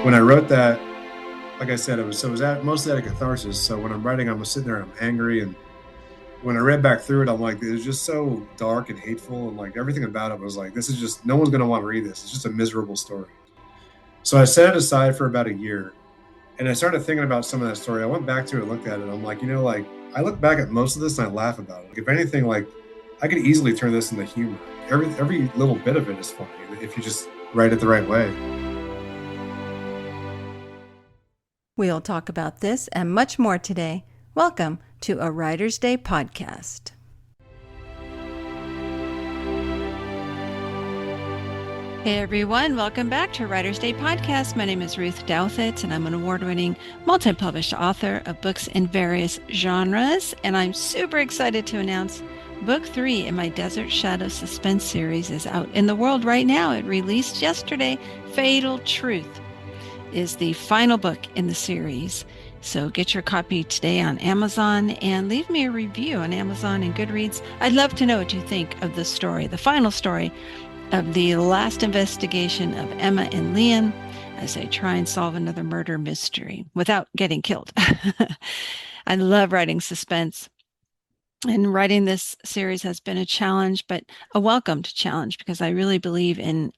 when I wrote that, like I said, mostly out of catharsis. So when I'm writing, I'm sitting there, I'm angry, and when I read back through it, I'm like, it was just so dark and hateful, and like everything about it was like, this is just no one's gonna want to read this. It's just a miserable story. So I set it aside for about a year, and I started thinking about some of that story. I went back to it, looked at it. I'm like, like I look back at most of this and I laugh about it. Like, if anything, like I could easily turn this into humor. Every little bit of it is funny if you just write it the right way. We'll talk about this and much more today. Welcome to a Writer's Day podcast. Hey everyone, welcome back to Writer's Day podcast. My name is Ruth Douthit, and I'm an award-winning multi-published author of books in various genres. And I'm super excited to announce Book 3 in my Desert Shadow Suspense series is out in the world right now. It released yesterday. Fatal Truth is the final book in the series. So get your copy today on Amazon and leave me a review on Amazon and Goodreads. I'd love to know what you think of the story, the final story of the last investigation of Emma and Liam as they try and solve another murder mystery without getting killed. I love writing suspense. And writing this series has been a challenge, but a welcomed challenge, because I really believe in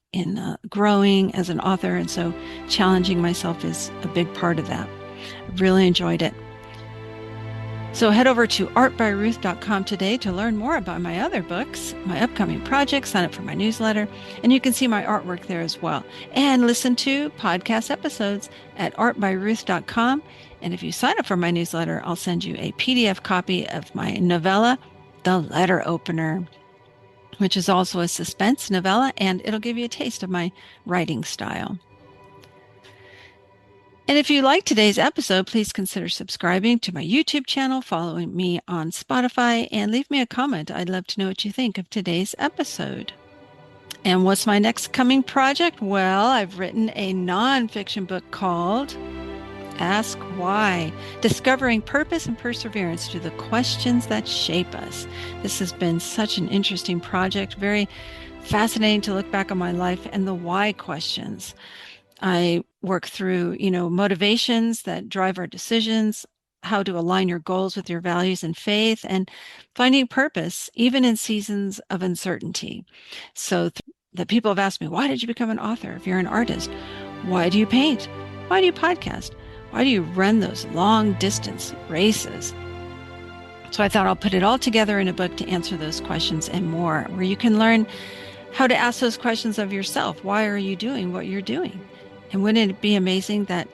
growing as an author. And so challenging myself is a big part of that. I've really enjoyed it. So head over to artbyruth.com today to learn more about my other books, my upcoming projects, sign up for my newsletter, and you can see my artwork there as well. And listen to podcast episodes at artbyruth.com. And if you sign up for my newsletter, I'll send you a PDF copy of my novella, The Letter Opener, which is also a suspense novella, and it'll give you a taste of my writing style. And if you like today's episode, please consider subscribing to my YouTube channel, following me on Spotify, and leave me a comment. I'd love to know what you think of today's episode. And what's my next coming project? Well, I've written a nonfiction book called Ask Why, Discovering Purpose and Perseverance Through the Questions That Shape Us. This has been such an interesting project, very fascinating to look back on my life and the why questions. I work through, motivations that drive our decisions, how to align your goals with your values and faith, and finding purpose, even in seasons of uncertainty. So the people have asked me, why did you become an author if you're an artist? Why do you paint? Why do you podcast? Why do you run those long distance races? So I thought I'll put it all together in a book to answer those questions and more, where you can learn how to ask those questions of yourself. Why are you doing what you're doing? And wouldn't it be amazing that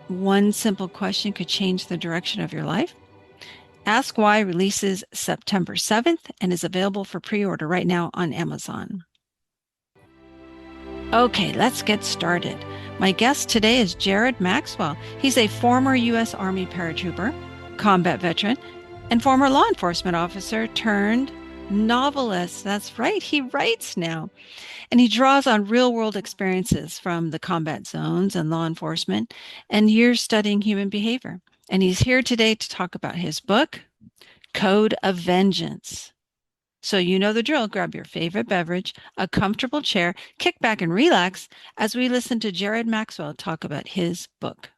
one simple question could change the direction of your life? Ask Why releases September 7th and is available for pre-order right now on Amazon. Okay, let's get started. My guest today is Jared Maxwell. He's a former U.S. Army paratrooper, combat veteran, and former law enforcement officer turned novelist. That's right, he writes now. And he draws on real-world experiences from the combat zones and law enforcement and years studying human behavior. And he's here today to talk about his book, Code of Vengeance. So you know the drill. Grab your favorite beverage, a comfortable chair, kick back and relax as we listen to Jared Maxwell talk about his book.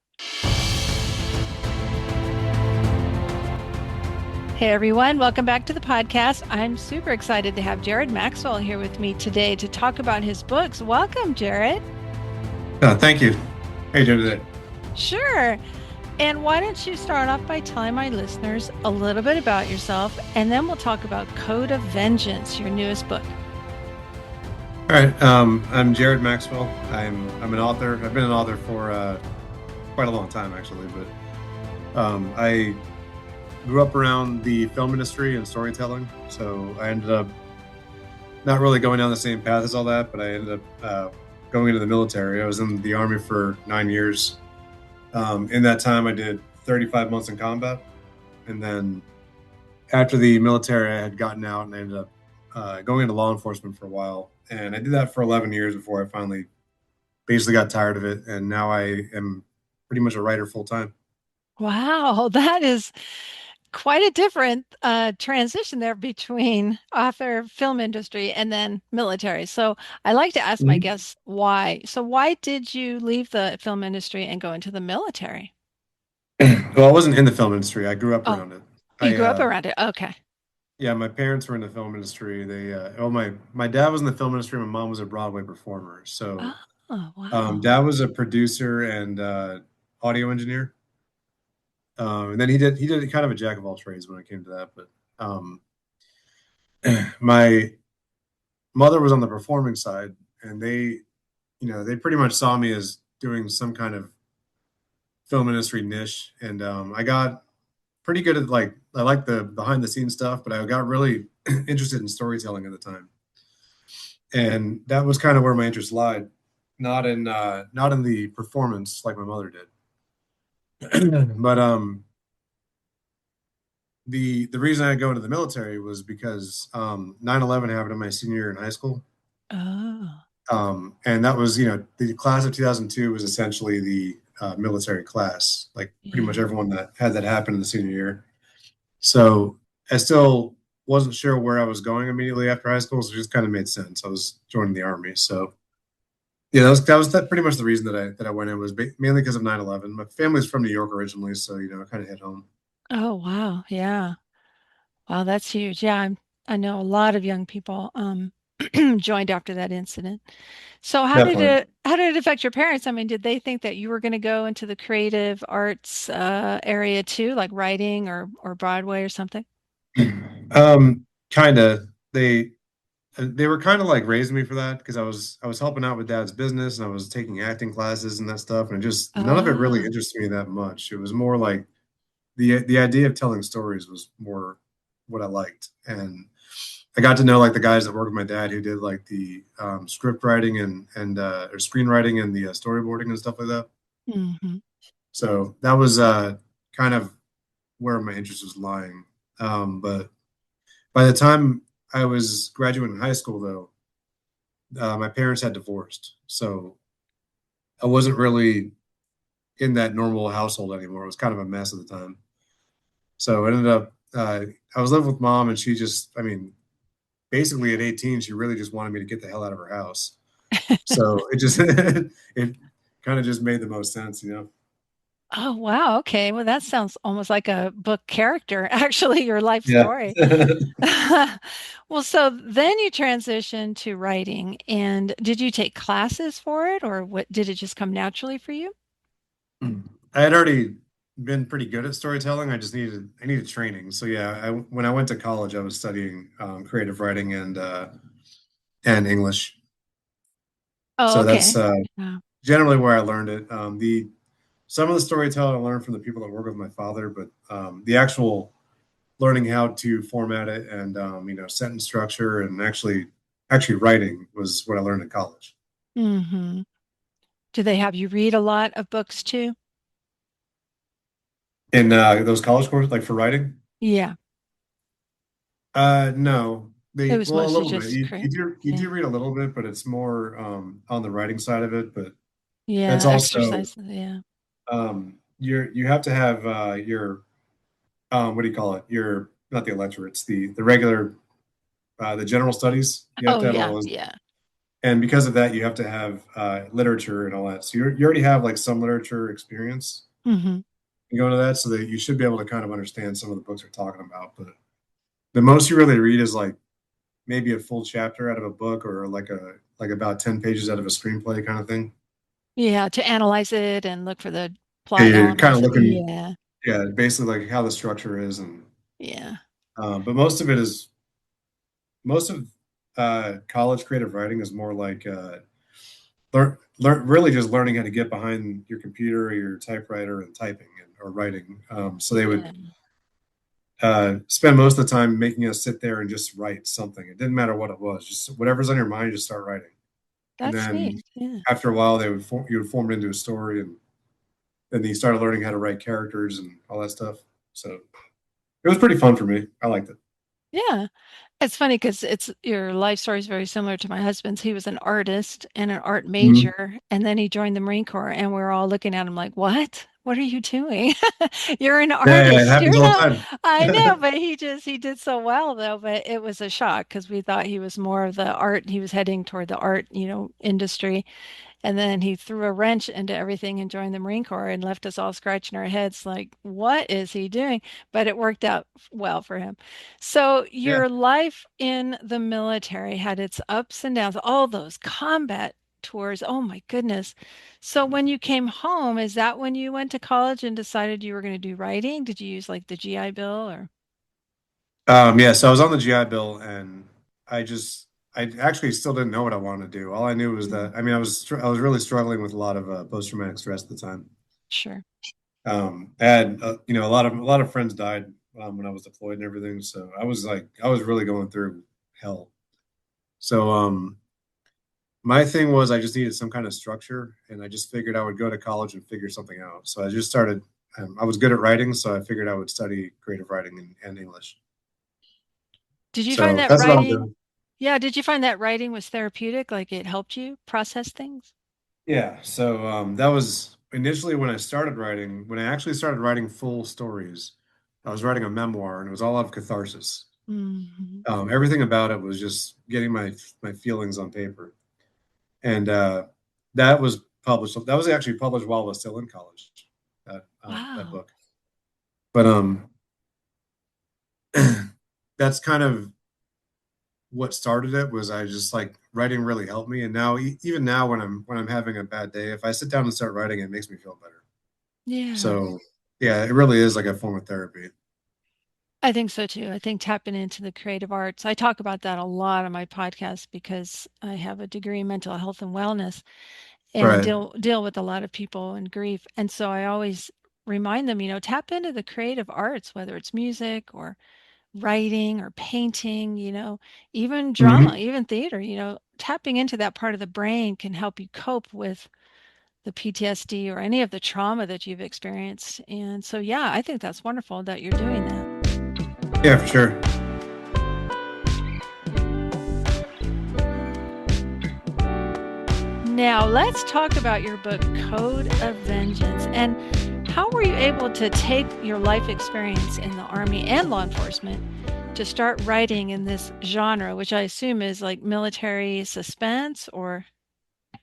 Hey everyone, welcome back to the podcast. I'm super excited to have Jared Maxwell here with me today to talk about his books. Welcome, Jared. Thank you. How you doing today? Sure. And why don't you start off by telling my listeners a little bit about yourself, and then we'll talk about Code of Vengeance, your newest book. All right. I'm Jared Maxwell. I'm an author. I've been an author for quite a long time, actually. But I grew up around the film industry and storytelling, so I ended up not really going down the same path as all that. But I ended up going into the military. I was in the Army for 9 years. In that time, I did 35 months in combat. And then after the military, I had gotten out and I ended up going into law enforcement for a while. And I did that for 11 years before I finally basically got tired of it. And now I am pretty much a writer full time. Wow, that is quite a different transition there between author, film industry, and then military. So I like to ask my Mhm. guests why. So why did you leave the film industry and go into the military? Well, I wasn't in the film industry. I grew up Oh, around it. you I grew up around it. Okay. Yeah, my parents were in the film industry. My dad was in the film industry. My mom was a Broadway performer. So, Oh, wow. dad was a producer and audio engineer. And then he did kind of a jack of all trades when it came to that. But um, my mother was on the performing side, and they pretty much saw me as doing some kind of film industry niche. And I got pretty good at like I like the behind the scenes stuff, but I got really interested in storytelling at the time. And that was kind of where my interest lied, not in the performance like my mother did. But the reason I go into the military was because 9/11 happened in my senior year in high school. Oh, And that was, the class of 2002 was essentially the military class, like pretty much yeah. everyone that had that happen in the senior year. So I still wasn't sure where I was going immediately after high school, so it just kind of made sense. I was joining the army. So yeah, that pretty much the reason that I went in was mainly because of 9/11. My family's from New York originally, so it kind of hit home. Oh, wow. Yeah. Wow, that's huge. Yeah, I know a lot of young people joined after that incident. So Definitely. how did it affect your parents? I mean, did they think that you were going to go into the creative arts area too, like writing or Broadway or something? Kind of. They were kind of like raising me for that because I was helping out with dad's business and I was taking acting classes and that stuff, and just none of it really Oh. interested me that much. It was more like the idea of telling stories was more what I liked, and I got to know like the guys that worked with my dad who did like the script writing and or screenwriting and the storyboarding and stuff like that. Hmm. So that was kind of where my interest was lying. But by the time I was graduating high school, though, my parents had divorced, so I wasn't really in that normal household anymore. It was kind of a mess at the time. So it ended up I was living with mom, and she just, I mean, basically at 18, she really just wanted me to get the hell out of her house. So it just it kind of just made the most sense. Oh, wow. Okay. Well, that sounds almost like a book character, actually, your life Yeah. story. Well, so then you transitioned to writing, and did you take classes for it, or what did it just come naturally for you? I had already been pretty good at storytelling. I needed training. So yeah, when I went to college, I was studying creative writing and English. Oh, So that's okay. Yeah. generally where I learned it. The Some of the storytelling I learned from the people that work with my father, but the actual learning how to format it and sentence structure and actually writing was what I learned in college. Hmm. Do they have you read a lot of books too? In those college courses, like for writing, Yeah. no, It they was well a mostly little bit. just You do yeah. read a little bit, but it's more on the writing side of it. But that's Yeah, also exercise. Yeah. you have to have your what do you call it? Your not the electorates, the regular the general studies. You have Oh, to have yeah. all those, Yeah. and because of that, you have to have literature and all that. So you already have like some literature experience. Hmm. You go into that, so that you should be able to kind of understand some of the books we're talking about. But the most you really read is like maybe a full chapter out of a book or like about 10 pages out of a screenplay kind of thing. Yeah, to analyze it and look for the Yeah, plot you're kind elements. of looking, Yeah. yeah, basically like how the structure is, and Yeah. but most of college creative writing is more like really just learning how to get behind your computer or your typewriter and typing or writing. So they would Yeah. spend most of the time making us sit there and just write something. It didn't matter what it was, just whatever's on your mind, just start writing. And That's then neat. Yeah. after a while, you would form it into a story, and then you started learning how to write characters and all that stuff. So it was pretty fun for me. I liked it. Yeah. It's funny because it's your life story is very similar to my husband's. He was an artist and an art Mhm. major, and then he joined the Marine Corps, and we are all looking at him like, "What? what are you doing? You're an Yeah, it artist. happens You're all not, the I know, time. but he did so well though, but it was a shock because we thought he was more of the art. He was heading toward the art, industry. And then he threw a wrench into everything and joined the Marine Corps and left us all scratching our heads like, what is he doing? But it worked out well for him. So Yeah. your life in the military had its ups and downs, all those combat tours. Oh my goodness. So when you came home, is that when you went to college and decided you were going to do writing? Did you use like the GI Bill or? Yeah, so I was on the GI Bill, and I actually still didn't know what I wanted to do. All I knew was Mm, that, I mean, I was really struggling with a lot of post-traumatic stress at the time. sure. I had, a lot of friends died when I was deployed and everything, so I was really going through hell. So my thing was I just needed some kind of structure, and I just figured I would go to college and figure something out. So I just started. I was good at writing, so I figured I would study creative writing and English. Did you find So that that's what I'm writing? doing. Yeah, did you find that writing was therapeutic? Like it helped you process things? Yeah. So that was initially when I started writing. When I actually started writing full stories, I was writing a memoir, and it was all out of catharsis. Mhm. Everything about it was just getting my feelings on paper, and that was published. That was actually published while I was still in college. That Wow. book, but that's kind of what started it. Was I just like writing really helped me, and now even now when I'm having a bad day, if I sit down and start writing, it makes me feel better. Yeah. So yeah, it really is like a form of therapy. I think so too. I think tapping into the creative arts. I talk about that a lot on my podcast because I have a degree in mental health and wellness and Right. deal with a lot of people and grief. And so I always remind them, tap into the creative arts, whether it's music or writing or painting, even drama, Hmm. even theater, tapping into that part of the brain can help you cope with the PTSD or any of the trauma that you've experienced. And so, yeah, I think that's wonderful that you're doing that. Yeah, for sure. Now, let's talk about your book, Code of Vengeance. And how were you able to take your life experience in the Army and law enforcement to start writing in this genre, which I assume is like military suspense or?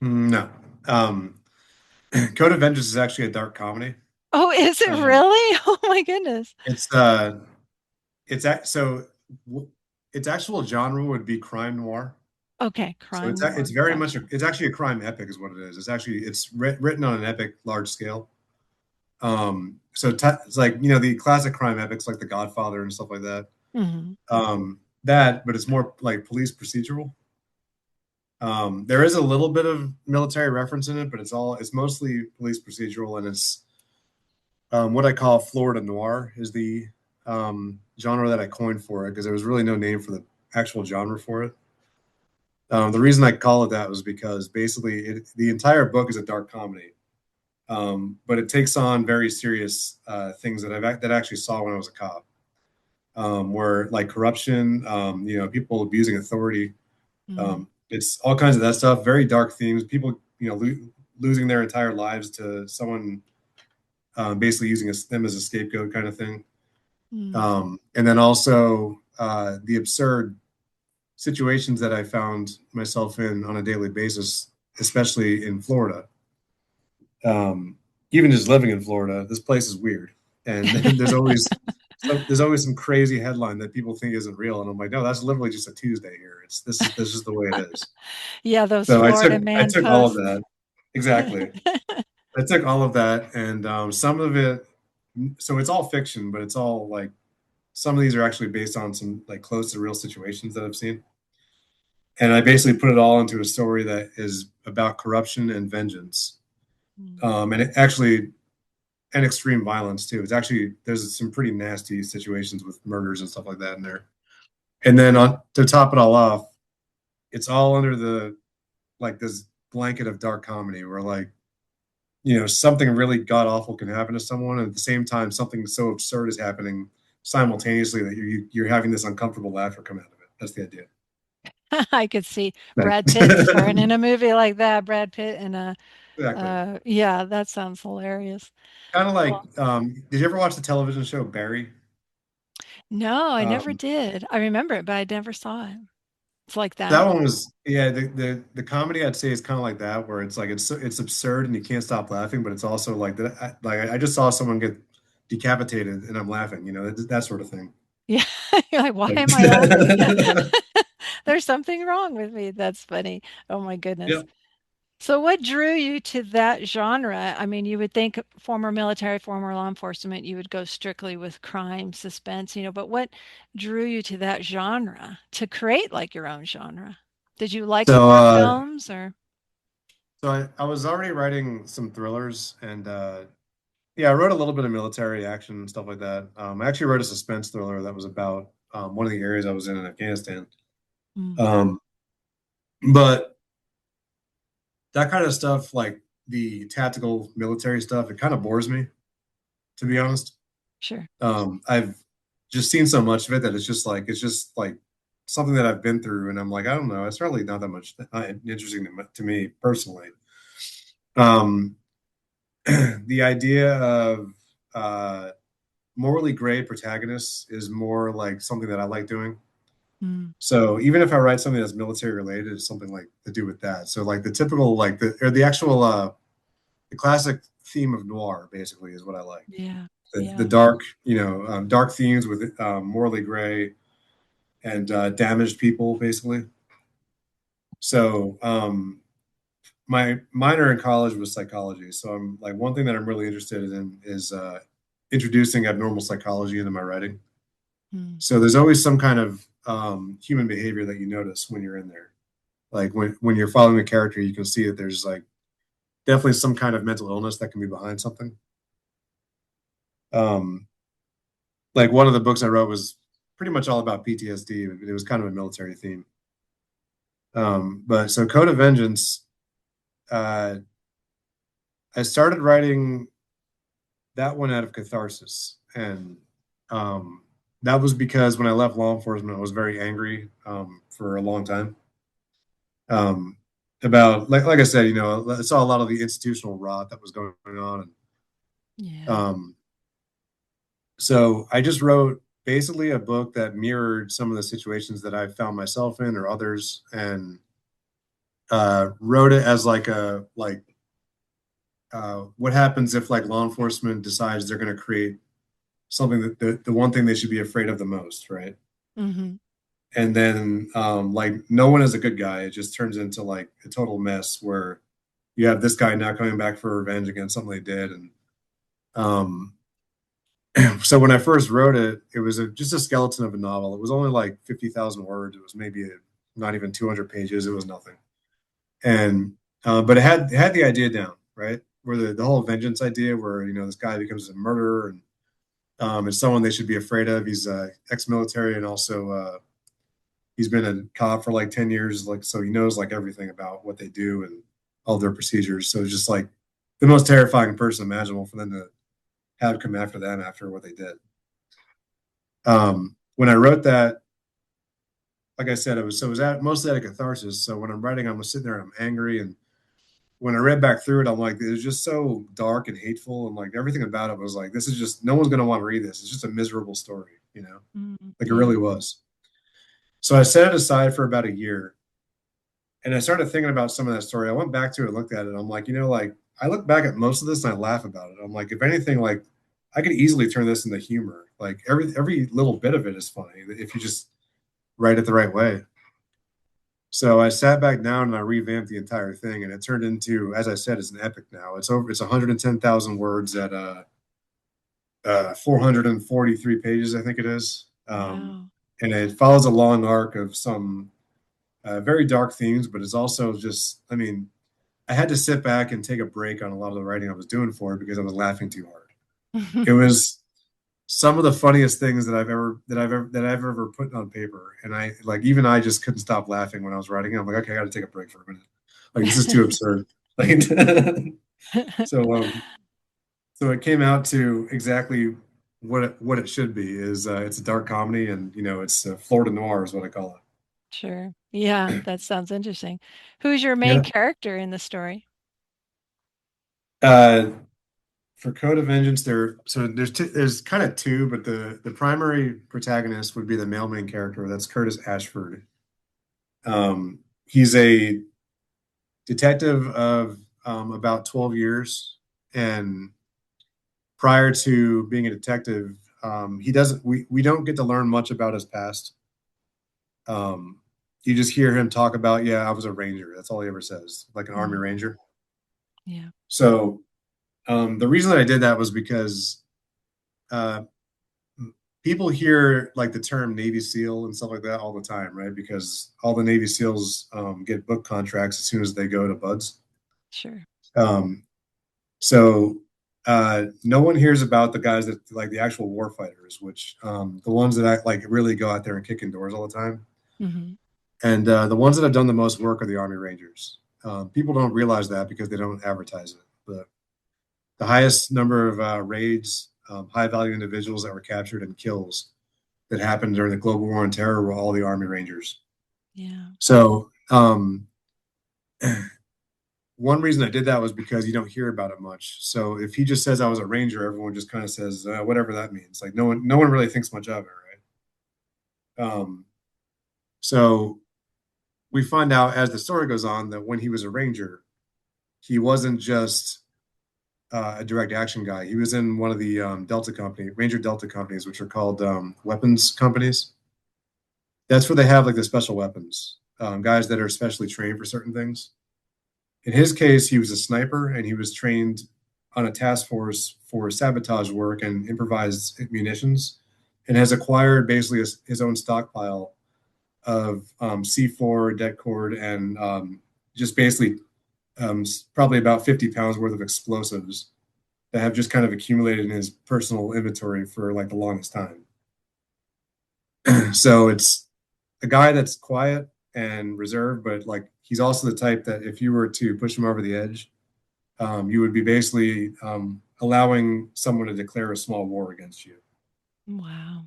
No. Um, Code of Vengeance is actually a dark comedy. Oh, is it Um, really? Oh my goodness. it's uh, it's so w- its actual genre would be crime noir. Okay, So crime it's noir. very much Gotcha. it's actually a crime epic is what it is. It's written on an epic large scale. It's like the classic crime epics like The Godfather and stuff like that. Hmm. But it's more like police procedural. There is a little bit of military reference in it, but it's mostly police procedural, and it's what I call Florida noir is the genre that I coined for it because there was really no name for the actual genre for it. The reason I call it that was because basically the entire book is a dark comedy, but it takes on very serious things that I actually saw when I was a cop, where like corruption, people abusing authority. Mm, It's all kinds of that stuff. Very dark themes. People, losing their entire lives to someone basically using them as a scapegoat kind of thing. mm, And then also the absurd situations that I found myself in on a daily basis, especially in Florida. Even just living in Florida, this place is weird, and there's always some crazy headline that people think isn't real, and I'm like, no, that's literally just a Tuesday here. This is the way it is. yeah, those So Florida I man took all of coasts. that exactly. I took all of that, and some of it. So it's all fiction, but it's all like some of these are actually based on some like close to real situations that I've seen. And I basically put it all into a story that is about corruption and vengeance, Mm, and it actually and extreme violence too. It's actually there's some pretty nasty situations with murders and stuff like that in there. And then to top it all off, it's all under the like this blanket of dark comedy where like something really god awful can happen to someone, and at the same time something so absurd is happening simultaneously that you're having this uncomfortable laughter come out of it. That's the idea. I could see Like, Brad Pitt starring in a movie like that. Brad Pitt and exactly. yeah, that sounds hilarious. Kind of like, Well, did you ever watch the television show Barry? no, I never Um, did. I remember it, but I never saw it. It's like that that. one was, yeah, the comedy I'd say is kind of like that, where it's like it's absurd and you can't stop laughing, but it's also like that. I just saw someone get decapitated and I'm laughing, that sort of thing. Yeah. You're like, why Like, am I laughing? There's something wrong with me. That's funny. Oh my goodness. yep. So what drew you to that genre? I mean, you would think former military, former law enforcement, you would go strictly with crime, suspense, but what drew you to that genre to create like your own genre? Did you like So, war films or? I was already writing some thrillers and yeah, I wrote a little bit of military action and stuff like that. I actually wrote a suspense thriller that was about one of the areas I was in Afghanistan. Mm, Um, but that kind of stuff, like the tactical military stuff, it kind of bores me, to be honest. sure. I've just seen so much of it that it's just like something that I've been through, and I'm like, I don't know, it's really not that much interesting to me personally. Um, the idea of uh, morally gray protagonists is more like something that I like doing. Mm, So even if I write something that's military related, it's something like to do with that. So like the typical like the actual the classic theme of noir basically is what I like. yeah. The Yeah. dark, dark themes with morally gray and damaged people basically. So my minor in college was psychology. So I'm like one thing that I'm really interested in is introducing abnormal psychology into my writing. Mm, So there's always some kind of human behavior that you notice when you're in there. Like when you're following a character, you can see that there's like definitely some kind of mental illness that can be behind something. Um, like one of the books I wrote was pretty much all about PTSD. It was kind of a military theme. But so Code of Vengeance, uh, I started writing that one out of catharsis, and um, that was because when I left law enforcement, I was very angry for a long time. Um, about like I said, I saw a lot of the institutional rot that was going on, and yeah. um, so I just wrote basically a book that mirrored some of the situations that I found myself in or others, and wrote it as what happens if like law enforcement decides they're going to create something that the one thing they should be afraid of the most, right? Hmm. And then like no one is a good guy. It just turns into like a total mess where you have this guy now coming back for revenge against something they did, and um, so when I first wrote it, it was just a skeleton of a novel. It was only like 50,000 words. It was maybe not even 200 pages. It was nothing. And but it had the idea down, right? Where the whole vengeance idea, where this guy becomes a murderer and it's someone they should be afraid of. He's ex-military and also he's been a cop for like 10 years, like so he knows like everything about what they do and all their procedures. So it's just like the most terrifying person imaginable for them to have come after them after what they did. When I wrote that, like I said, it was mostly out of catharsis. So when I'm writing, I'm sitting there, I'm angry, and when I read back through it, I'm like, it was just so dark and hateful, and like everything about it was like, this is just no one's gonna want to read this. It's just a miserable story, Mm, like it yeah. really was. So I set it aside for about a year, and I started thinking about some of that story. I went back to it, looked at it. I'm like, like I look back at most of this and I laugh about it. I'm like, if anything, like I could easily turn this into humor. Like every little bit of it is funny if you just write it the right way. So I sat back down and I revamped the entire thing, and it turned into, as I said, it's an epic now. It's 110,000 words at 443 pages, I think it is. Wow. And it follows a long arc of some very dark themes, but it's also just, I mean, I had to sit back and take a break on a lot of the writing I was doing for it because I was laughing too hard. It was some of the funniest things that I've ever put on paper, and I like even I just couldn't stop laughing when I was writing it. I'm like, okay, I got to take a break for a minute. Like this is too absurd. Like, so so it came out to exactly what it should be. Is it's a dark comedy, and it's Florida noir is what I call it. Sure. Yeah, that sounds interesting. Who's your main Yeah. character in the story? Uh, for Code of Vengeance, there's kind of two, but the primary protagonist would be the male main character. That's Curtis Ashford. He's a detective of about 12 years, and prior to being a detective, he doesn't. We don't get to learn much about his past. Um, you just hear him talk about, yeah, I was a ranger. That's all he ever says, like an army Mm, ranger. yeah, So the reason that I did that was because uh, people hear like the term Navy SEAL and stuff like that all the time, right? Because all the Navy SEALs get book contracts as soon as they go to BUDS. sure. Um, so no one hears about the guys that like the actual war fighters, which the ones that like really go out there and kick in doors all the time. Hmm. And the ones that have done the most work are the Army Rangers. People don't realize that because they don't advertise it. But the highest number of raids, high value individuals that were captured, and kills that happened during the global war on terror were all the Army Rangers. Yeah. So one reason I did that was because you don't hear about it much. So if he just says I was a ranger, everyone just kind of says whatever that means. Like no one really thinks much of it, right? So we find out as the story goes on that when he was a ranger, he wasn't just a direct action guy. He was in one of the Ranger Delta companies, which are called weapons companies. That's where they have like the special weapons, guys that are specially trained for certain things. In his case, he was a sniper and he was trained on a task force for sabotage work and improvised munitions, and has acquired basically his own stockpile of C4, det cord, and just basically probably about 50 pounds worth of explosives that have just kind of accumulated in his personal inventory for like the longest time. So it's a guy that's quiet and reserved, but like he's also the type that if you were to push him over the edge, you would be basically allowing someone to declare a small war against you. Wow.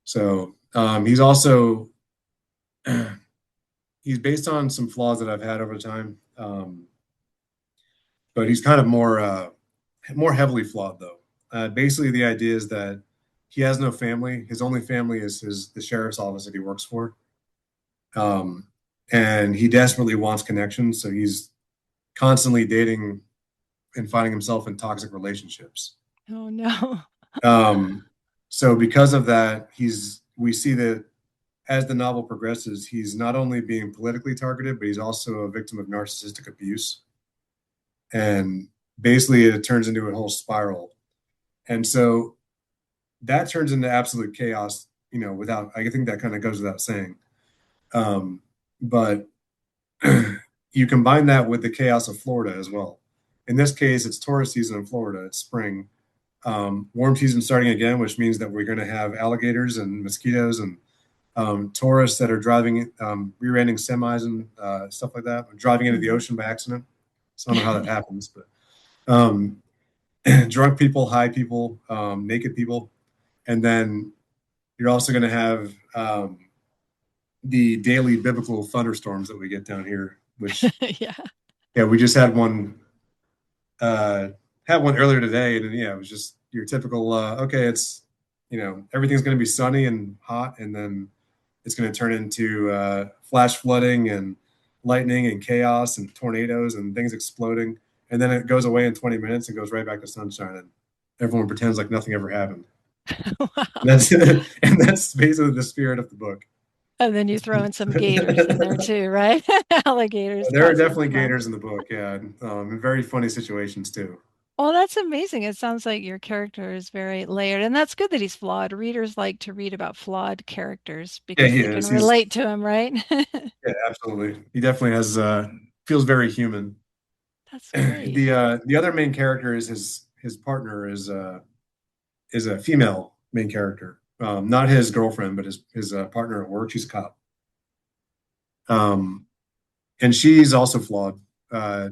So he's also he's based on some flaws that I've had over time, but he's kind of more heavily flawed though. Basically, the idea is that he has no family. His only family is the sheriff's office that he works for, um, and he desperately wants connections. So he's constantly dating and finding himself in toxic relationships. Oh no. Um, so because of that, we see that as the novel progresses, he's not only being politically targeted, but he's also a victim of narcissistic abuse. And basically, it turns into a whole spiral. And so that turns into absolute chaos, without, I think that kind of goes without saying. But you combine that with the chaos of Florida as well. In this case, it's tourist season in Florida. It's spring. Warm season starting again, which means that we're going to have alligators and mosquitoes and tourists that are driving, rear-ending semis and stuff like that, driving into the Mhm. ocean by accident. So I don't know how that happens, but um, drunk people, high people, naked people, and then you're also going to have the daily biblical thunderstorms that we get down here. Which, Yeah. yeah, we just uh, had one earlier today, and yeah, it was just your typical. Okay, it's everything's going to be sunny and hot, and then it's going to turn into flash flooding and lightning and chaos and tornadoes and things exploding. And then it goes away in 20 minutes and goes right back to sunshine. And everyone pretends like nothing ever happened. And Wow. that's basically the spirit of the book. And then you throw in some gators in there too, right? Alligators There are causing definitely trouble. gators in the book, yeah, in very funny situations too. Well, that's amazing. It sounds like your character is very layered, and that's good that he's flawed. Readers like to read about flawed characters Yeah, because he they can is. He's relate to him, right? Yeah, absolutely. He definitely has feels very human. That's great. The other main character is his partner is a female main character, not his girlfriend, but his partner at work. She's a cop, and she's also flawed. Uh,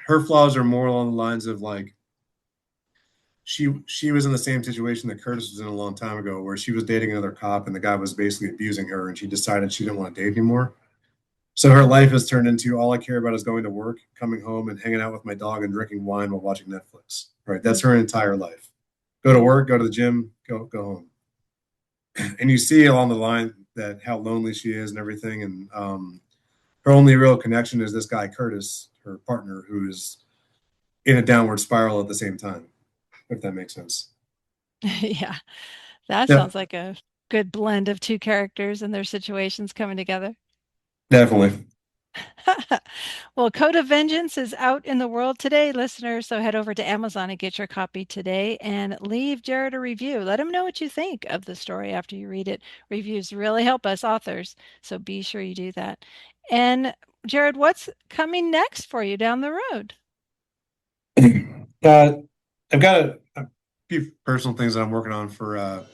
her flaws are more along the lines of like she was in the same situation that Curtis was in a long time ago, where she was dating another cop and the guy was basically abusing her, and she decided she didn't want to date anymore. So her life has turned into, all I care about is going to work, coming home, and hanging out with my dog and drinking wine while watching Netflix. Right, that's her entire life. Go to work, go to the gym, go home. And you see along the line that how lonely she is and everything, and her only real connection is this guy Curtis, her partner, who is in a downward spiral at the same time, if that makes sense. Yeah, that Yeah, sounds like a good blend of two characters and their situations coming together. definitely. Well, Code of Vengeance is out in the world today, listeners. So head over to Amazon and get your copy today and leave Jared a review. Let him know what you think of the story after you read it. Reviews really help us authors. So be sure you do that. And Jared, what's coming next for you down the road? I've got a few personal things that I'm working on for a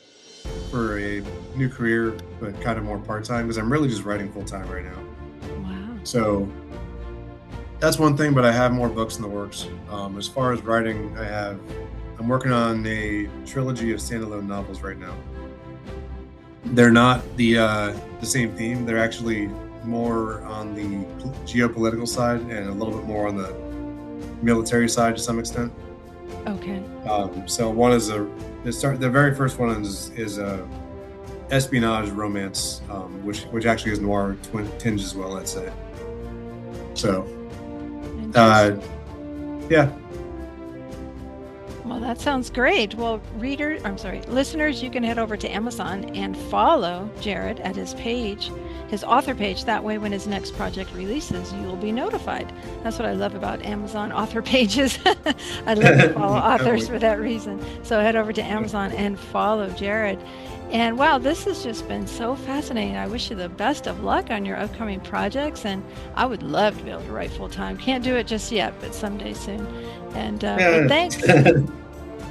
new career, but kind of more part time, because I'm really just writing full time right now. Wow. So that's one thing, but I have more books in the works. As far as writing, I'm working on a trilogy of standalone novels right now. They're not the same theme. They're actually more on the geopolitical side and a little bit more on the military side to some extent. Okay. So one is the very first one is a espionage romance, which actually has noir tinge as well, I'd say. So, yeah. Well, that sounds great. Well, listeners, you can head over to Amazon and follow Jared at his page, his author page. That way, when his next project releases, you will be notified. That's what I love about Amazon author pages. I love to follow authors for that reason. So head over to Amazon and follow Jared. And wow, this has just been so fascinating. I wish you the best of luck on your upcoming projects. And I would love to be able to write full time. Can't do it just yet, but someday soon. And but thanks.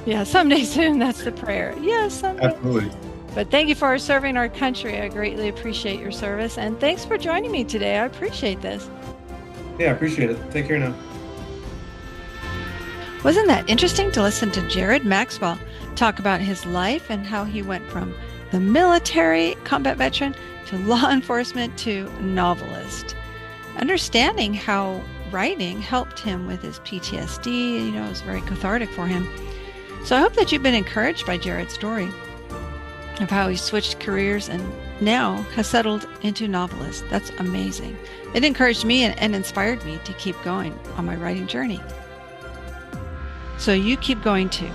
Yeah, someday soon. That's the prayer. Yes, someday. Absolutely. But thank you for serving our country. I greatly appreciate your service. And thanks for joining me today. I appreciate this. Yeah, I appreciate it. Take care now. Wasn't that interesting to listen to Jared Maxwell talk about his life and how he went from the military combat veteran to law enforcement to novelist? Understanding how writing helped him with his PTSD, it was very cathartic for him. So I hope that you've been encouraged by Jared's story of how he switched careers and now has settled into novelist. That's amazing. It encouraged me and inspired me to keep going on my writing journey. So you keep going too,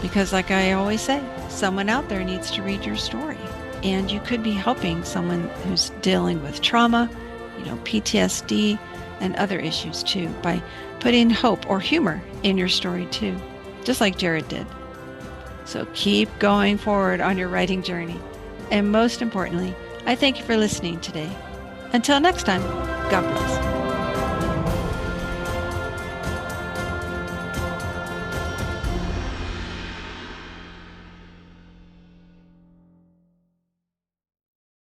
because like I always say, someone out there needs to read your story, and you could be helping someone who's dealing with trauma, PTSD and other issues too, by putting hope or humor in your story too, just like Jared did. So keep going forward on your writing journey. And most importantly, I thank you for listening today. Until next time, God bless.